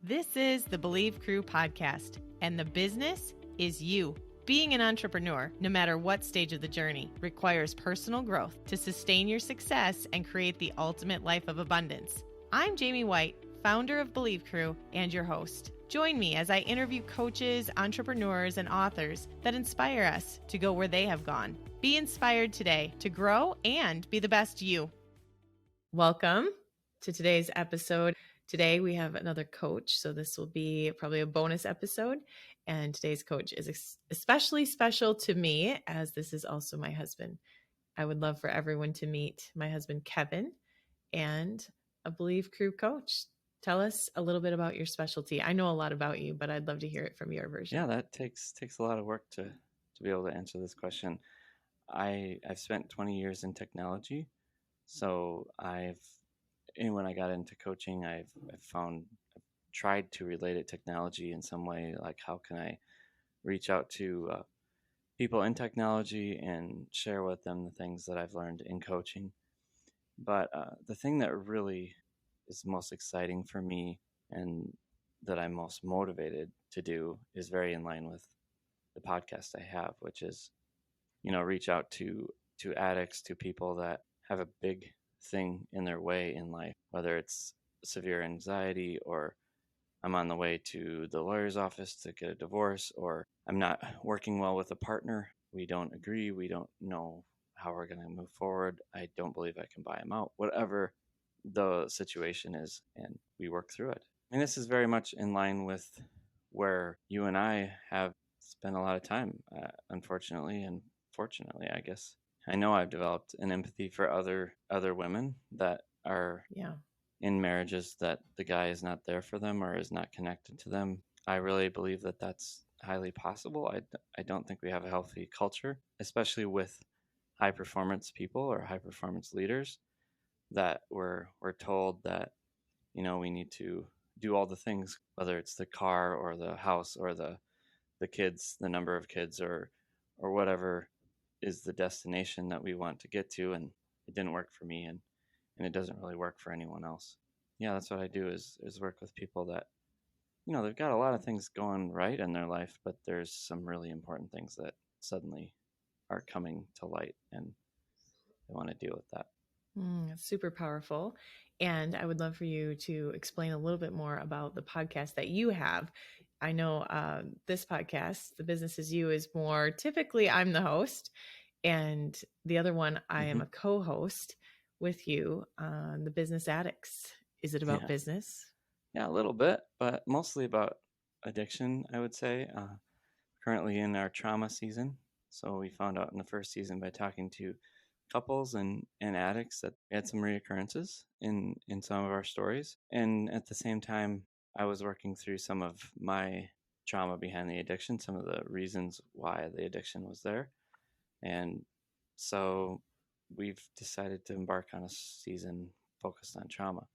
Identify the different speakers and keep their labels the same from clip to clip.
Speaker 1: This is the Believe Crew podcast, and the business is you. Being an entrepreneur, no matter what stage of the journey, requires personal growth to sustain your success and create the ultimate life of abundance. I'm Jamie White, founder of Believe Crew and your host. Join me as I interview coaches, entrepreneurs, and authors that inspire us to go where they have gone. Be inspired today to grow and be the best you. Welcome to today's episode. Today we have another coach, so this will be probably a bonus episode. And today's coach is especially special to me, as this is also my husband. I would love for everyone to meet my husband, Kevin, and a Believe Crew coach. Tell us a little bit about your specialty. I know a lot about you, but I'd love to hear it from your version.
Speaker 2: Yeah, that takes a lot of work to be able to answer this question. I've spent 20 years in technology, so when I got into coaching, I've tried to relate it to technology in some way. Like, how can I reach out to people in technology and share with them the things that I've learned in coaching? But the thing that really is most exciting for me and that I'm most motivated to do is very in line with the podcast I have, which is, reach out to addicts, to people that have a big thing in their way in life, whether it's severe anxiety, or I'm on the way to the lawyer's office to get a divorce, or I'm not working well with a partner. We don't agree. We don't know how we're going to move forward. I don't believe I can buy him out, whatever the situation is, and we work through it. And this is very much in line with where you and I have spent a lot of time, unfortunately and fortunately, I guess. I know I've developed an empathy for other women that are in marriages that the guy is not there for them or is not connected to them. I really believe that that's highly possible. I don't think we have a healthy culture, especially with high performance people or high performance leaders, that we're told that, we need to do all the things, whether it's the car or the house or the kids, the number of kids, or whatever is the destination that we want to get to. And it didn't work for me, and it doesn't really work for anyone else. Yeah, that's what I do is work with people that, they've got a lot of things going right in their life, but there's some really important things that suddenly are coming to light, and they want to deal with that.
Speaker 1: Super powerful. And I would love for you to explain a little bit more about the podcast that you have. I know this podcast, The Business Is You, is more typically I'm the host, and the other one I am a co-host with you on The Business Addicts. Is it about business?
Speaker 2: Yeah, a little bit, but mostly about addiction, I would say. Currently in our trauma season. So we found out in the first season by talking to couples and addicts that we had some reoccurrences in some of our stories. And at the same time, I was working through some of my trauma behind the addiction, some of the reasons why the addiction was there. And so we've decided to embark on a season focused on trauma.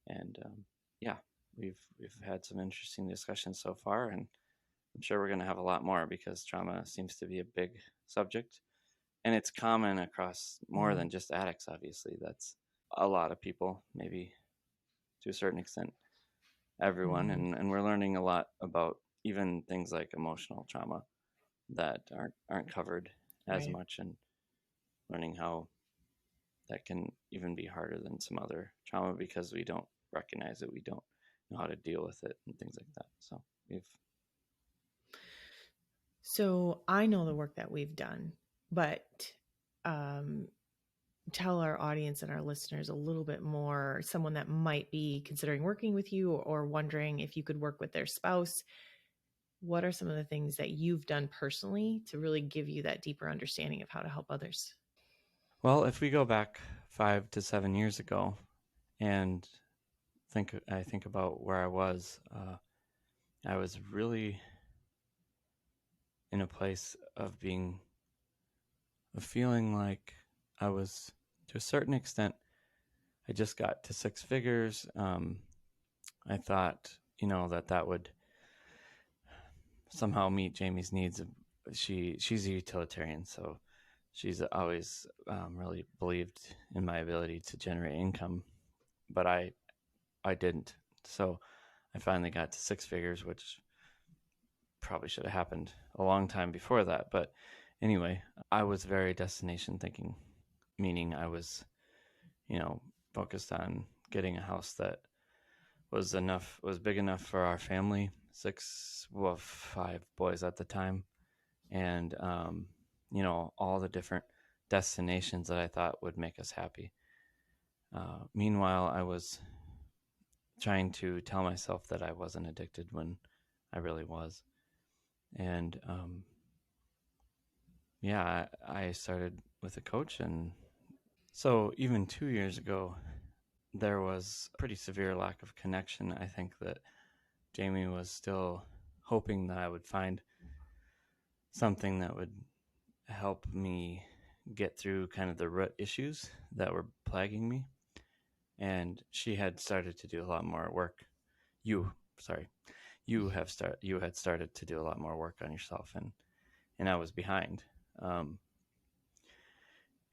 Speaker 2: And we've had some interesting discussions so far, and I'm sure we're going to have a lot more, because trauma seems to be a big subject. And it's common across more than just addicts, obviously. That's a lot of people, maybe to a certain extent, everyone. And we're learning a lot about even things like emotional trauma that aren't covered as much, and learning how that can even be harder than some other trauma because we don't recognize it. We don't know how to deal with it and things like that.
Speaker 1: So I know the work that we've done, but tell our audience and our listeners a little bit more, someone that might be considering working with you or wondering if you could work with their spouse. What are some of the things that you've done personally to really give you that deeper understanding of how to help others?
Speaker 2: Well, if we go back 5 to 7 years ago and I think about where I was really in a place of feeling like I was, to a certain extent, I just got to 6 figures. I thought, that would somehow meet Jamie's needs. She's a utilitarian, so she's always really believed in my ability to generate income, but I didn't. So I finally got to six figures, which probably should have happened a long time before that. But anyway, I was very destination thinking, meaning I was, you know, focused on getting a house that was big enough for our family, five boys at the time, and all the different destinations that I thought would make us happy. Meanwhile, I was trying to tell myself that I wasn't addicted when I really was. And yeah, I started with a coach. And so even 2 years ago, there was a pretty severe lack of connection. I think that Jamie was still hoping that I would find something that would help me get through kind of the root issues that were plaguing me. And she had started to do a lot more work. Sorry, you had started to do a lot more work on yourself, and I was behind. Um,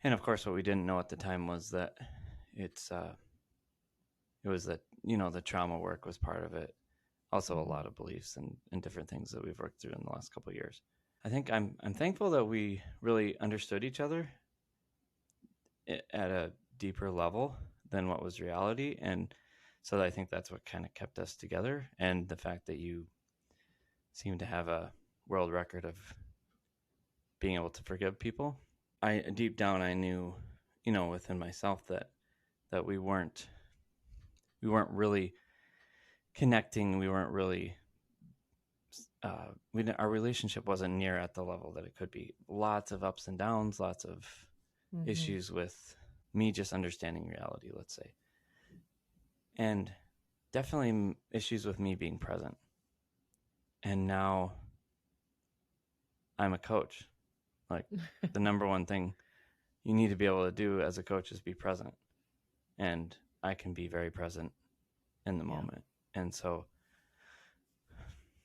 Speaker 2: and of course, what we didn't know at the time was that it's it was that the trauma work was part of it. Also, a lot of beliefs and different things that we've worked through in the last couple of years. I think I'm thankful that we really understood each other at a deeper level than what was reality, and so I think that's what kind of kept us together. And the fact that you seem to have a world record of being able to forgive people. I deep down I knew, within myself that we weren't really connecting. We weren't really our relationship wasn't near at the level that it could be. Lots of ups and downs, lots of issues with me just understanding reality, let's say, and definitely issues with me being present. And now I'm a coach. Like the number one thing you need to be able to do as a coach is be present, and I can be very present in the moment. And so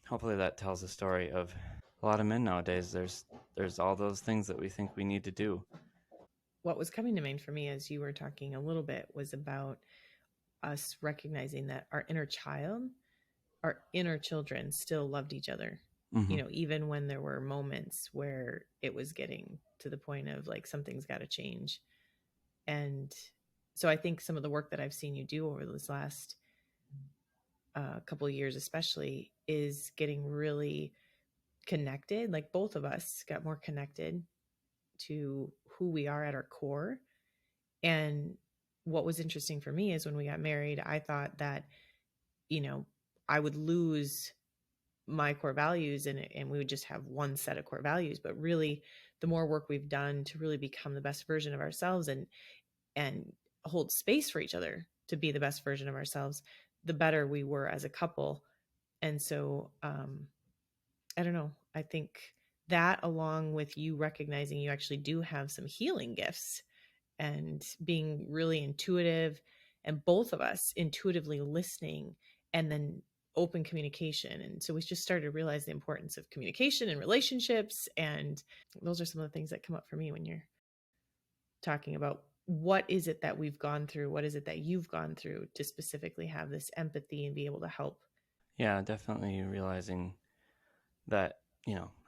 Speaker 2: hopefully that tells a story of a lot of men nowadays. There's all those things that we think we need to do.
Speaker 1: What was coming to mind for me as you were talking a little bit was about us recognizing that our inner children still loved each other.
Speaker 2: Mm-hmm.
Speaker 1: Even when there were moments where it was getting to the point of like something's got to change. And so I think some of the work that I've seen you do over this last couple of years especially is getting really connected. Like both of us got more connected to who we are at our core. And what was interesting for me is when we got married, I thought that, I would lose my core values and we would just have one set of core values. But really, the more work we've done to really become the best version of ourselves and hold space for each other to be the best version of ourselves, the better we were as a couple. And so, I don't know. I think that, along with you recognizing you actually do have some healing gifts and being really intuitive, and both of us intuitively listening and then open communication. And so we just started to realize the importance of communication and relationships. And those are some of the things that come up for me when you're talking about what is it that we've gone through? What is it that you've gone through to specifically have this empathy and be able to help?
Speaker 2: Yeah, definitely realizing that,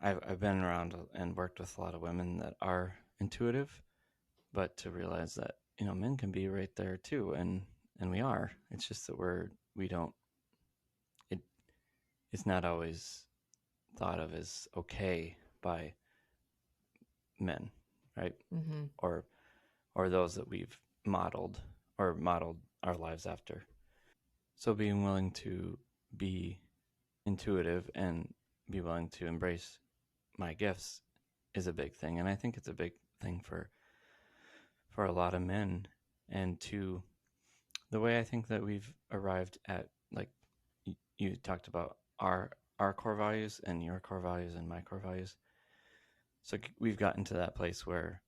Speaker 2: I've been around and worked with a lot of women that are intuitive, but to realize that, men can be right there too. And we are. It's just that we don't, it, it's not always thought of as okay by men, right?
Speaker 1: Mm-hmm.
Speaker 2: Or those that we've modeled our lives after. So being willing to be intuitive and be willing to embrace my gifts is a big thing. And I think it's a big thing for a lot of men. And to the way I think that we've arrived at, like, you talked about our core values and your core values and my core values. So we've gotten to that place where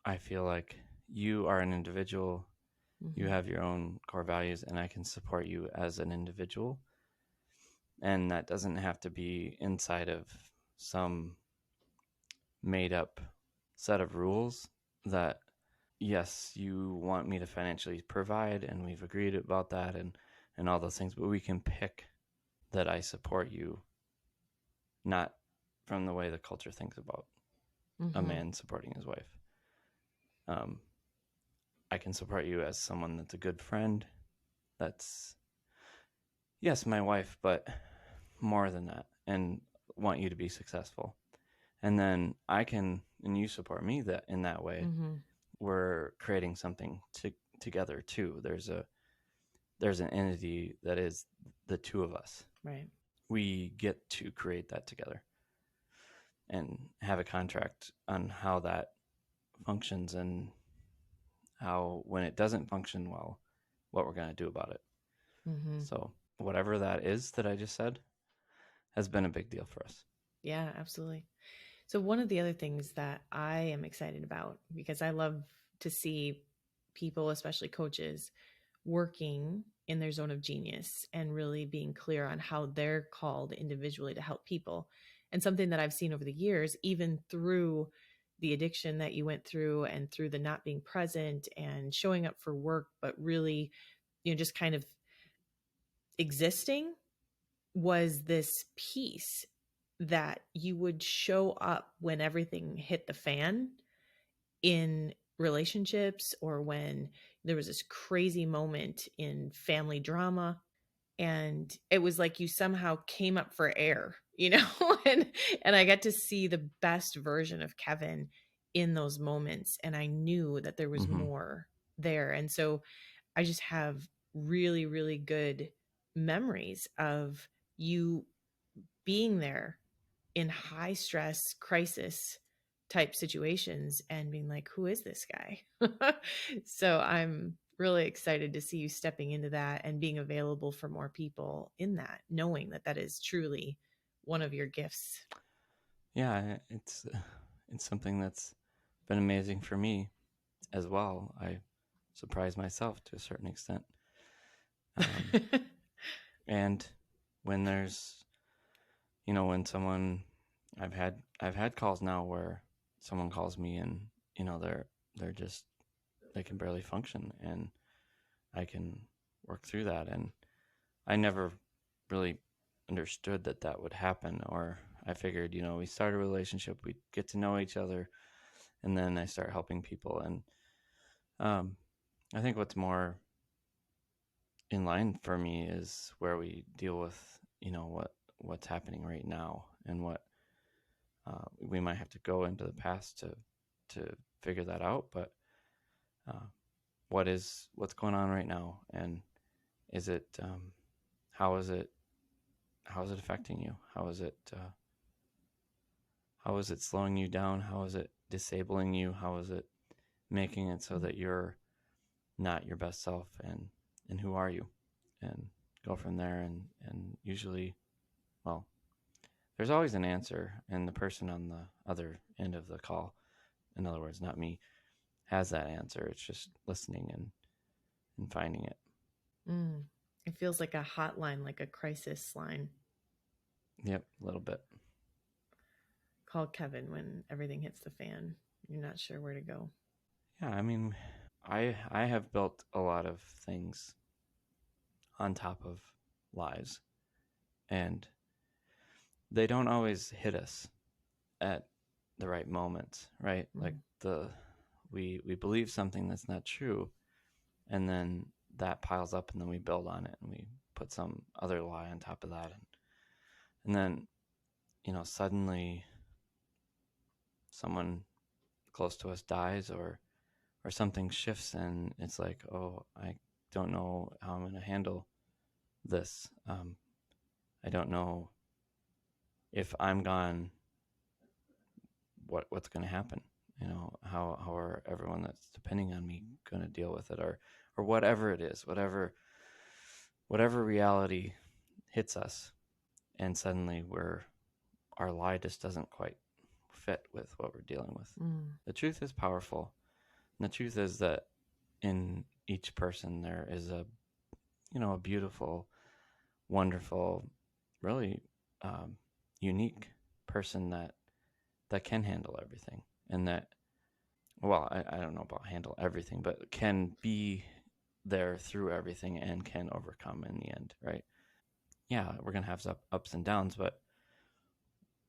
Speaker 2: I feel like you are an individual, you have your own core values, and I can support you as an individual. And that doesn't have to be inside of some made up set of rules that, yes, you want me to financially provide, and we've agreed about that, and all those things, but we can pick that I support you, not from the way the culture thinks about a man supporting his wife. I can support you as someone that's a good friend, that's, yes, my wife, but more than that, and want you to be successful. And then and you support me that in that way. We're creating something together too. There's an entity that is the two of us.
Speaker 1: Right.
Speaker 2: We get to create that together and have a contract on how that functions, and how, when it doesn't function well, what we're going to do about it. So whatever that is that I just said has been a big deal for us.
Speaker 1: Yeah, absolutely. So one of the other things that I am excited about, because I love to see people, especially coaches, working in their zone of genius and really being clear on how they're called individually to help people. And something that I've seen over the years, even through the addiction that you went through and through the not being present and showing up for work, but really, just kind of existing, was this piece that you would show up when everything hit the fan in relationships, or when there was this crazy moment in family drama, and it was like you somehow came up for air, and I got to see the best version of Kevin in those moments, and I knew that there was more there. And so I just have really, really good memories of you being there in high stress crisis type situations and being like, who is this guy? So I'm really excited to see you stepping into that and being available for more people in that, knowing that that is truly one of your gifts.
Speaker 2: Yeah, it's something that's been amazing for me as well. I surprise myself to a certain extent. And when there's, when someone, I've had calls now where someone calls me and, they're just, they can barely function, and I can work through that. And I never really understood that would happen, or I figured, we start a relationship, we get to know each other, and then I start helping people. And I think what's more in line for me is where we deal with, what's happening right now, and what we might have to go into the past to figure that out. But what's going on right now, and is it how is it affecting you? How is it slowing you down? How is it disabling you? How is it making it so that you're not your best self? And who are you? And go from there. And usually, well, there's always an answer, and the person on the other end of the call, in other words, not me, has that answer. It's just listening and finding it.
Speaker 1: It feels like a hotline, like a crisis line.
Speaker 2: Yep, a little bit.
Speaker 1: Call Kevin when everything hits the fan. You're not sure where to go.
Speaker 2: Yeah, I mean, I have built a lot of things on top of lies, and they don't always hit us at the right moments, right? Like we believe something that's not true, and then that piles up, and then we build on it, and we put some other lie on top of that, and then suddenly someone close to us dies, or something shifts, and it's like, oh, I don't know how I'm going to handle this. I don't know if I'm gone, what's going to happen. How are everyone that's depending on me going to deal with it, or whatever it is, whatever reality hits us, and suddenly our lie just doesn't quite fit with what we're dealing with. The truth is powerful, and the truth is that in each person there is a beautiful, wonderful, really unique person that can handle everything, and that, well, I don't know about handle everything, but can be there through everything and can overcome in the end, right? yeah, we're going to have ups and downs, but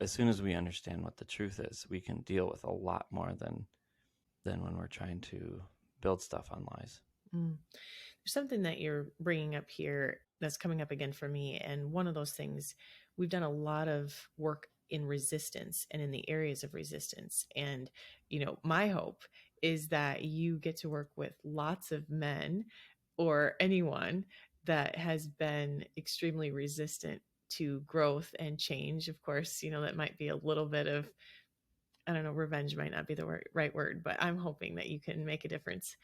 Speaker 2: as soon as we understand what the truth is, we can deal with a lot more than when we're trying to build stuff on lies.
Speaker 1: Mm. There's something that you're bringing up here that's coming up again for me. And one of those things, we've done a lot of work in resistance and in the areas of resistance. And, my hope is that you get to work with lots of men or anyone that has been extremely resistant to growth and change. Of course, that might be a little bit of, I don't know, revenge might not be the right word, but I'm hoping that you can make a difference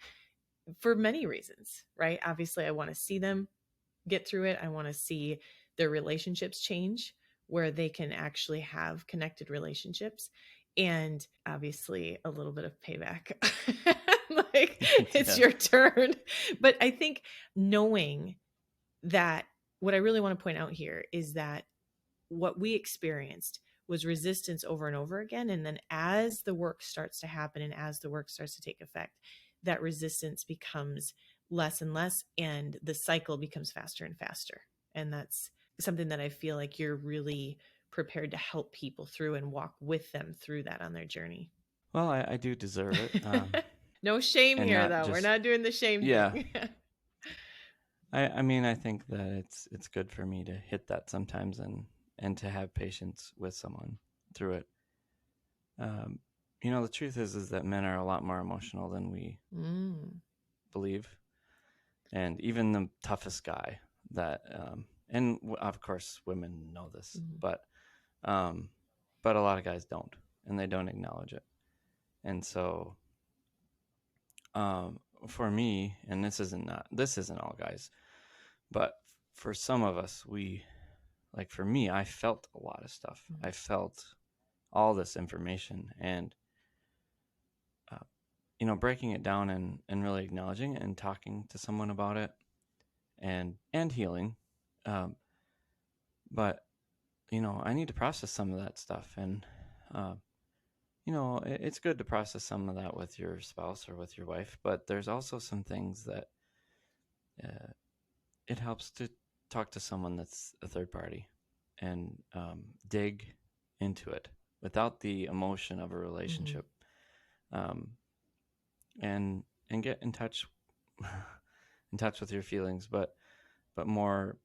Speaker 1: for many reasons, right? Obviously, I want to see them get through it. I want to see their relationships change where they can actually have connected relationships. And obviously, a little bit of payback. Like, it's
Speaker 2: Yeah.
Speaker 1: your turn. But I think knowing that, what I really want to point out here is that what we experienced was resistance over and over again. And then as the work starts to happen and as the work starts to take effect, that resistance becomes less and less, and the cycle becomes faster and faster. And that's something that I feel like you're really prepared to help people through and walk with them through that on their journey.
Speaker 2: Well, I do deserve it.
Speaker 1: No shame
Speaker 2: And
Speaker 1: here,
Speaker 2: not
Speaker 1: though. We're
Speaker 2: just,
Speaker 1: not doing the shame
Speaker 2: yeah.
Speaker 1: thing.
Speaker 2: I mean, I think that it's good for me to hit that sometimes and to have patience with someone through it. Um, the truth is that men are a lot more emotional than we believe, and even the toughest guy that, and of course women know this, um, but a lot of guys don't, and they don't acknowledge it. And so, for me, and this isn't all guys, but for some of us, like for me, I felt a lot of stuff. I felt all this information, and breaking it down and really acknowledging it and talking to someone about it and healing. Um, but I need to process some of that stuff, and uh, it's good to process some of that with your spouse or with your wife. But there's also some things that uh, it helps to talk to someone that's a third party and dig into it without the emotion of a relationship, um, and get in touch with your feelings, but more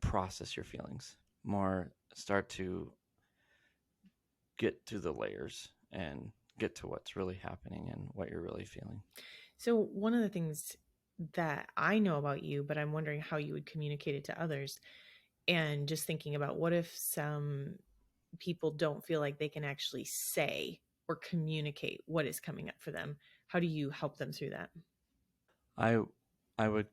Speaker 2: process your feelings, more start to get to the layers and get to what's really happening and what you're really feeling.
Speaker 1: So, one of the things that I know about you, but I'm wondering how you would communicate it to others, and just thinking about what if some people don't feel like they can actually say or communicate what is coming up for them. How do you help them through that?
Speaker 2: I would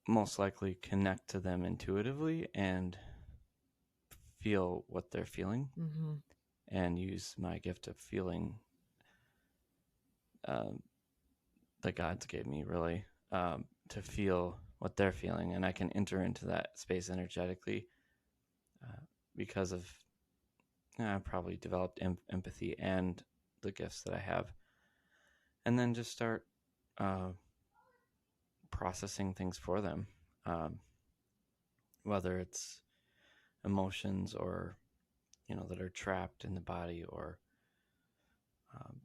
Speaker 2: most likely connect to them intuitively and feel what they're feeling, and use my gift of feeling, um, that God's gave me, really, to feel what they're feeling, and I can enter into that space energetically, because of I've probably developed empathy and the gifts that I have, and then just start processing things for them, um, whether it's emotions or that are trapped in the body, or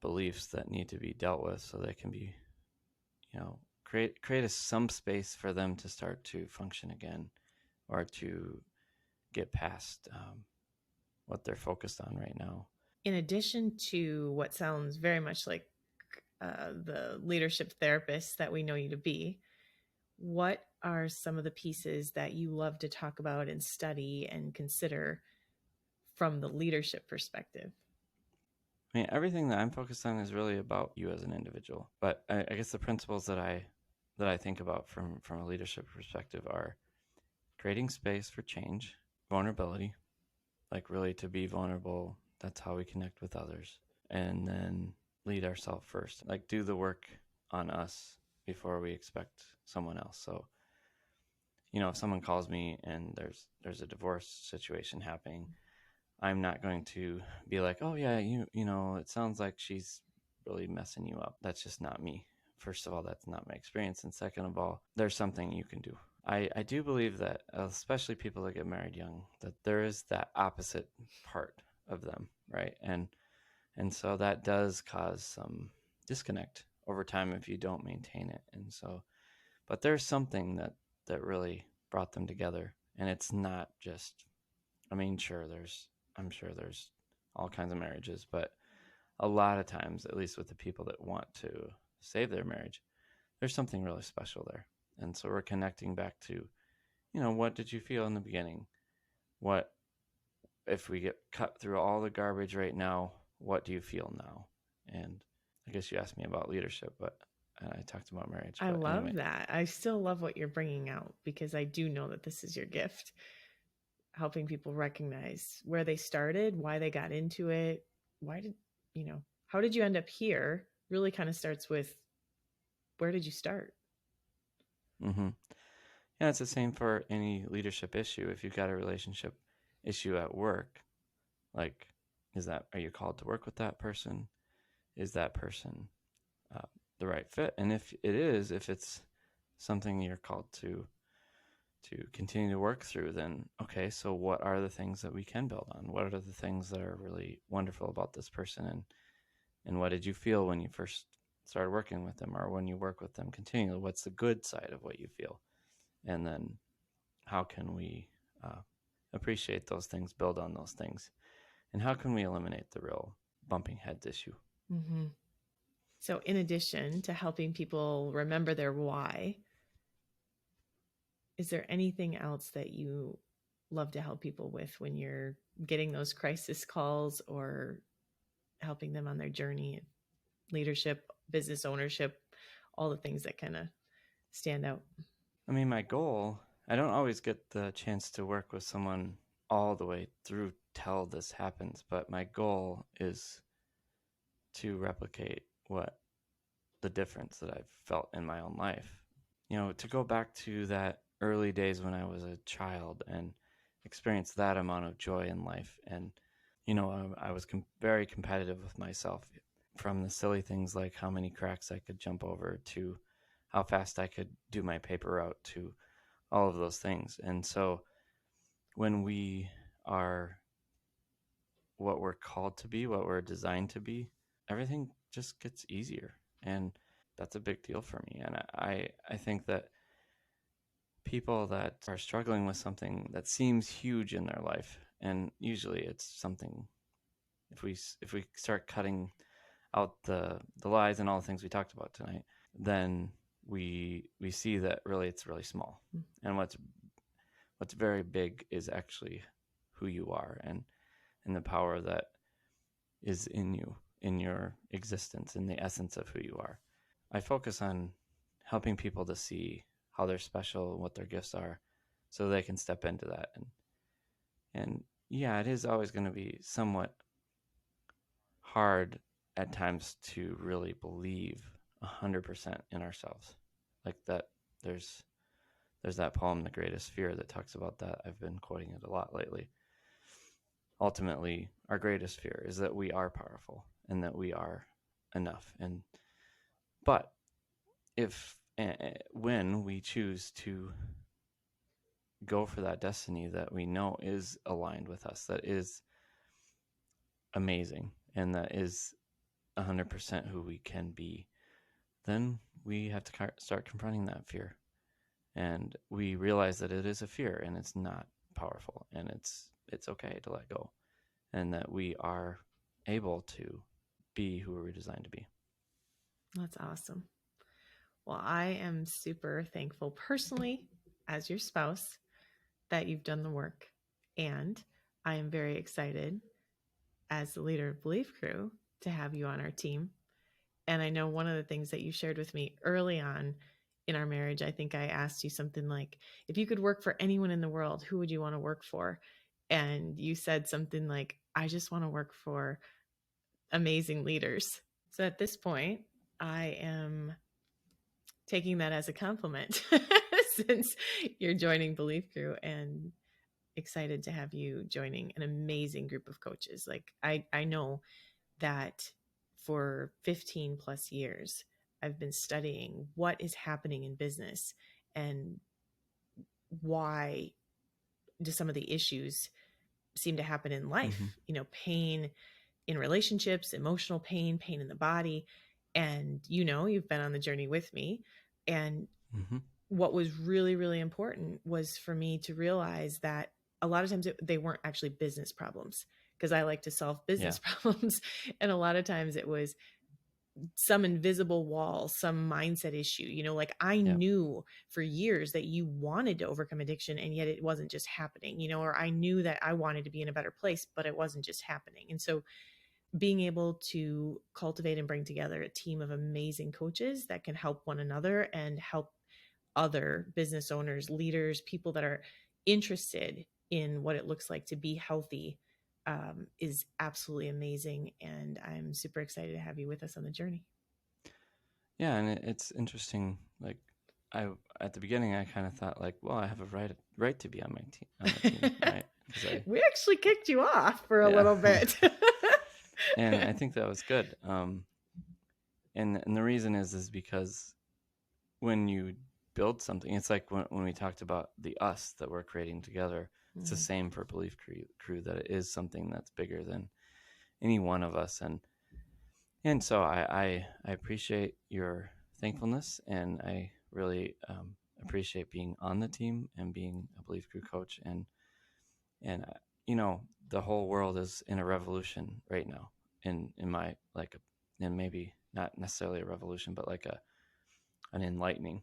Speaker 2: beliefs that need to be dealt with so they can be create some space for them to start to function again, or to get past what they're focused on right now.
Speaker 1: In addition to what sounds very much like the leadership therapist that we know you to be, what are some of the pieces that you love to talk about and study and consider from the leadership perspective?
Speaker 2: I mean, everything that I'm focused on is really about you as an individual. But I guess the principles that I think about from a leadership perspective are creating space for change, vulnerability, like really to be vulnerable. That's how we connect with others, and then lead ourselves first. Like do the work on us before we expect someone else. So, if someone calls me and there's a divorce situation happening, I'm not going to be like, oh yeah, it sounds like she's really messing you up. That's just not me. First of all, that's not my experience. And second of all, there's something you can do. I do believe that, especially people that get married young, that there is that opposite part of them, right? And so that does cause some disconnect over time if you don't maintain it. And so, but there's something that really brought them together, and it's not just. I mean, I'm sure there's all kinds of marriages, but a lot of times, at least with the people that want to save their marriage, there's something really special there. And so we're connecting back to, what did you feel in the beginning? What if we get cut through all the garbage right now? What do you feel now? And I guess you asked me about leadership, but I talked about marriage.
Speaker 1: I
Speaker 2: But
Speaker 1: love
Speaker 2: anyway,
Speaker 1: that. I still love what you're bringing out because I do know that this is your gift, helping people recognize where they started, why they got into it, why did, how did you end up here? Really kind of starts with where did you start?
Speaker 2: mm-hmm. Yeah, it's the same for any leadership issue. If you've got a relationship issue at work, like, are you called to work with that person? Is that person uh, the right fit? And if it is, if it's something you're called to continue to work through, then okay, so what are the things that we can build on? What are the things that are really wonderful about this person? And what did you feel when you first started working with them, or when you work with them continually? What's the good side of what you feel? And then how can we appreciate those things, build on those things, and how can we eliminate the real bumping heads issue?
Speaker 1: Mm-hmm. So, in addition to helping people remember their why, is there anything else that you love to help people with when you're getting those crisis calls or helping them on their journey, leadership, business ownership, all the things that kind of stand out?
Speaker 2: I mean, my goal, I don't always get the chance to work with someone all the way through till this happens, but my goal is to replicate what the difference that I've felt in my own life. To go back to that early days when I was a child and experience that amount of joy in life. And, I was very competitive with myself, from the silly things like how many cracks I could jump over to how fast I could do my paper route to all of those things. And so when we are what we're called to be, what we're designed to be, everything just gets easier. And that's a big deal for me. And I think that people that are struggling with something that seems huge in their life, and usually it's something, if we start cutting out the lies and all the things we talked about tonight, then we see that really it's really small. And what's very big is actually who you are, and the power that is in you, in your existence, in the essence of who you are. I focus on helping people to see how they're special and what their gifts are, so they can step into that. And yeah, it is always going to be somewhat hard at times to really believe 100% in ourselves. Like that, there's that poem, The Greatest Fear, that talks about that. I've been quoting it a lot lately. Ultimately, our greatest fear is that we are powerful and that we are enough. But if when we choose to go for that destiny that we know is aligned with us, that is amazing, and that is 100% who we can be, then we have to start confronting that fear. And we realize that it is a fear and it's not powerful, and it's okay to let go, and that we are able to be who we're designed to be.
Speaker 1: That's awesome. Well, I am super thankful personally, as your spouse, that you've done the work. And I am very excited, as the leader of Belief Crew, to have you on our team. And I know one of the things that you shared with me early on in our marriage, I think I asked you something like, if you could work for anyone in the world, who would you want to work for? And you said something like, I just want to work for amazing leaders. So at this point, I am taking that as a compliment since you're joining Belief Crew, and excited to have you joining an amazing group of coaches. Like I know that for 15 plus years, I've been studying what is happening in business and why do some of the issues seem to happen in
Speaker 2: Mm-hmm.
Speaker 1: life, pain in relationships, emotional pain, pain in the body. And you've been on the journey with me. And
Speaker 2: Mm-hmm.
Speaker 1: what was really, really important was for me to realize that a lot of times they weren't actually business problems, because I like to solve
Speaker 2: Yeah.
Speaker 1: business problems. And a lot of times it was some invisible wall, some mindset issue. Like I
Speaker 2: Yeah.
Speaker 1: knew for years that you wanted to overcome addiction, and yet it wasn't just happening, or I knew that I wanted to be in a better place, but it wasn't just happening. And so being able to cultivate and bring together a team of amazing coaches that can help one another and help other business owners, leaders, people that are interested in what it looks like to be healthy, is absolutely amazing. And I'm super excited to have you with us on the journey.
Speaker 2: Yeah, and it's interesting. Like, I at the beginning, I kind of thought like, well, I have a right to be on my team on the team, right? Because
Speaker 1: We actually kicked you off for a
Speaker 2: yeah,
Speaker 1: little bit.
Speaker 2: and I think that was good. And the reason is because when you build something, it's like when we talked about the us that we're creating together. It's the
Speaker 1: Mhm.
Speaker 2: same for Belief Crew, that it is something that's bigger than any one of us, and so I appreciate your thankfulness, and I really appreciate being on the team and being a Belief Crew coach, and the whole world is in a revolution right now, in my like, and maybe not necessarily a revolution, but like an enlightening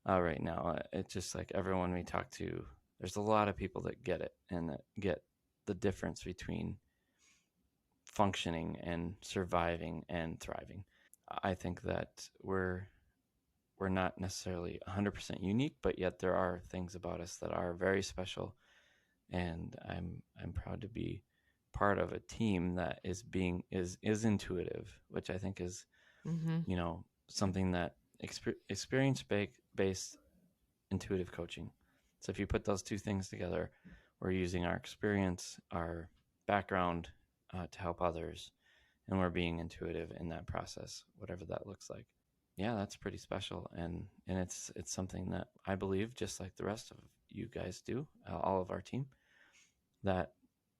Speaker 2: right now. It's just like everyone we talk to, there's a lot of people that get it and that get the difference between functioning and surviving and thriving. I think that we're not necessarily 100% unique, but yet there are things about us that are very special, and I'm proud to be part of a team that is intuitive, which I think is
Speaker 1: Mhm.
Speaker 2: something that experience based intuitive coaching. So if you put those two things together, we're using our experience, our background to help others, and we're being intuitive in that process, whatever that looks like. Yeah, that's pretty special, and it's something that I believe, just like the rest of you guys do, all of our team, that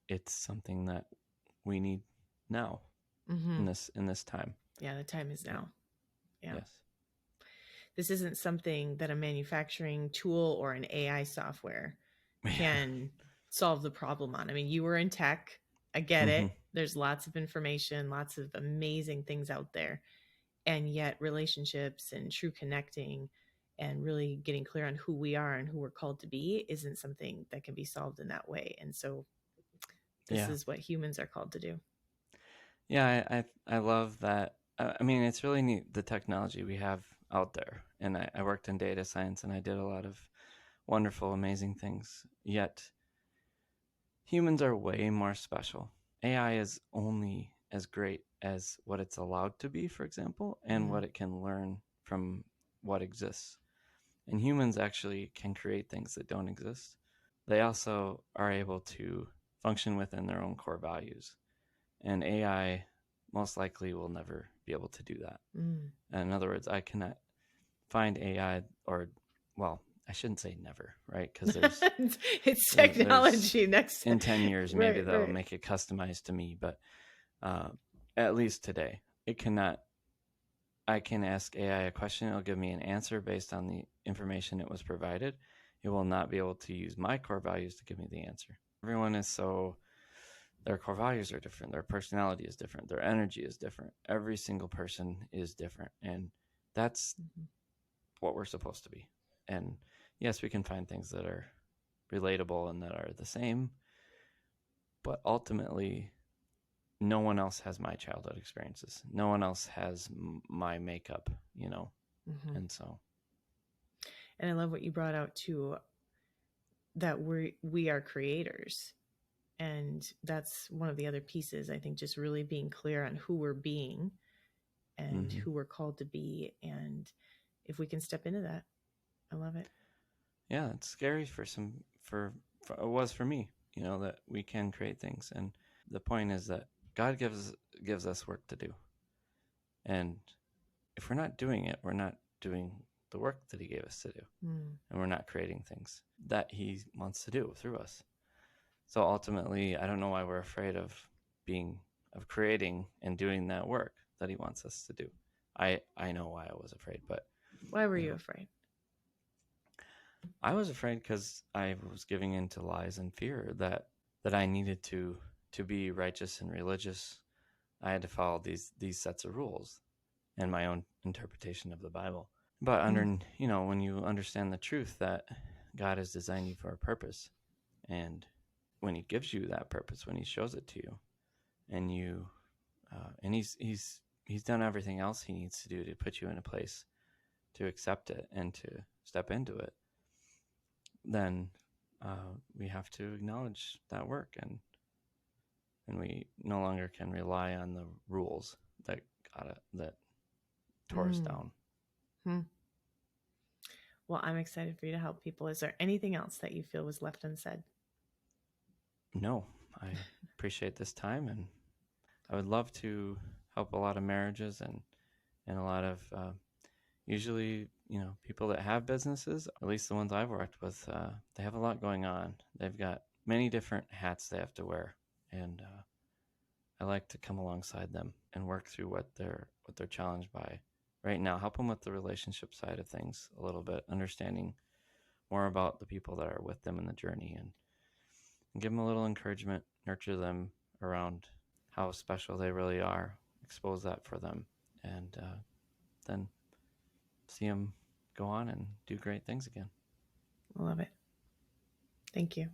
Speaker 2: it's something that we need now
Speaker 1: Mhm.
Speaker 2: in this time.
Speaker 1: Yeah, the time is
Speaker 2: Yeah.
Speaker 1: now. Yeah.
Speaker 2: Yes.
Speaker 1: This isn't something that a manufacturing tool or an AI software
Speaker 2: Yeah.
Speaker 1: can solve the problem on. I mean, you were in tech. I get
Speaker 2: Mm-hmm.
Speaker 1: it. There's lots of information, lots of amazing things out there. And yet, relationships and true connecting and really getting clear on who we are and who we're called to be isn't something that can be solved in that way. And so, this
Speaker 2: Yeah.
Speaker 1: is what humans are called to do.
Speaker 2: Yeah. I love that. I mean, it's really neat, the technology we have out there. And I worked in data science, and I did a lot of wonderful, amazing things. Yet humans are way more special. AI is only as great as what it's allowed to be, for example, and
Speaker 1: Mm-hmm.
Speaker 2: what it can learn from what exists. And humans actually can create things that don't exist. They also are able to function within their own core values. And AI most likely will never be able to do that.
Speaker 1: Mm.
Speaker 2: In other words, I cannot find AI, or, well, I shouldn't say never, right? Because
Speaker 1: It's
Speaker 2: there's
Speaker 1: technology next.
Speaker 2: in 10 years, maybe
Speaker 1: Right,
Speaker 2: they'll
Speaker 1: right.
Speaker 2: make it customized to me, but uh, at least today, it cannot. I can ask AI a question, it'll give me an answer based on the information it was provided. It will not be able to use my core values to give me the answer. Everyone is so, their core values are different, their personality is different, their energy is different. Every single person is different, and that's
Speaker 1: Mhm.
Speaker 2: what we're supposed to be. And yes, we can find things that are relatable and that are the same, but ultimately, no one else has my childhood experiences. No one else has my makeup.
Speaker 1: Mhm.
Speaker 2: And so,
Speaker 1: And I love what you brought out too, that we are creators. And that's one of the other pieces, I think, just really being clear on who we're being and
Speaker 2: mhm.
Speaker 1: who we're called to be. And if we can step into that, I love it.
Speaker 2: Yeah, it's scary for it was for me, that we can create things. And the point is that God gives us work to do. And if we're not doing it, we're not doing the work that he gave us to do.
Speaker 1: Mm.
Speaker 2: And we're not creating things that he wants to do through us. So ultimately, I don't know why we're afraid of creating and doing that work that he wants us to do. I know why I was afraid, but
Speaker 1: Why were you afraid?
Speaker 2: I was afraid because I was giving in to lies and fear that I needed to be righteous and religious. I had to follow these sets of rules and my own interpretation of the Bible. But when you understand the truth that God has designed you for a purpose, and when He gives you that purpose, when He shows it to you, and He's done everything else He needs to do to put you in a place to accept it and to step into it, then we have to acknowledge that work, and we no longer can rely on the rules that tore us down.
Speaker 1: Well, I'm excited for you to help people. Is there anything else that you feel was left unsaid?
Speaker 2: No, I appreciate this time, and I would love to help a lot of marriages and a lot of usually, people that have businesses, at least the ones I've worked with, they have a lot going on. They've got many different hats they have to wear, and I like to come alongside them and work through what they're challenged by right now. Help them with the relationship side of things a little bit, understanding more about the people that are with them in the journey, and give them a little encouragement, nurture them around how special they really are, expose that for them, and then see them go on and do great things again.
Speaker 1: I love it. Thank you.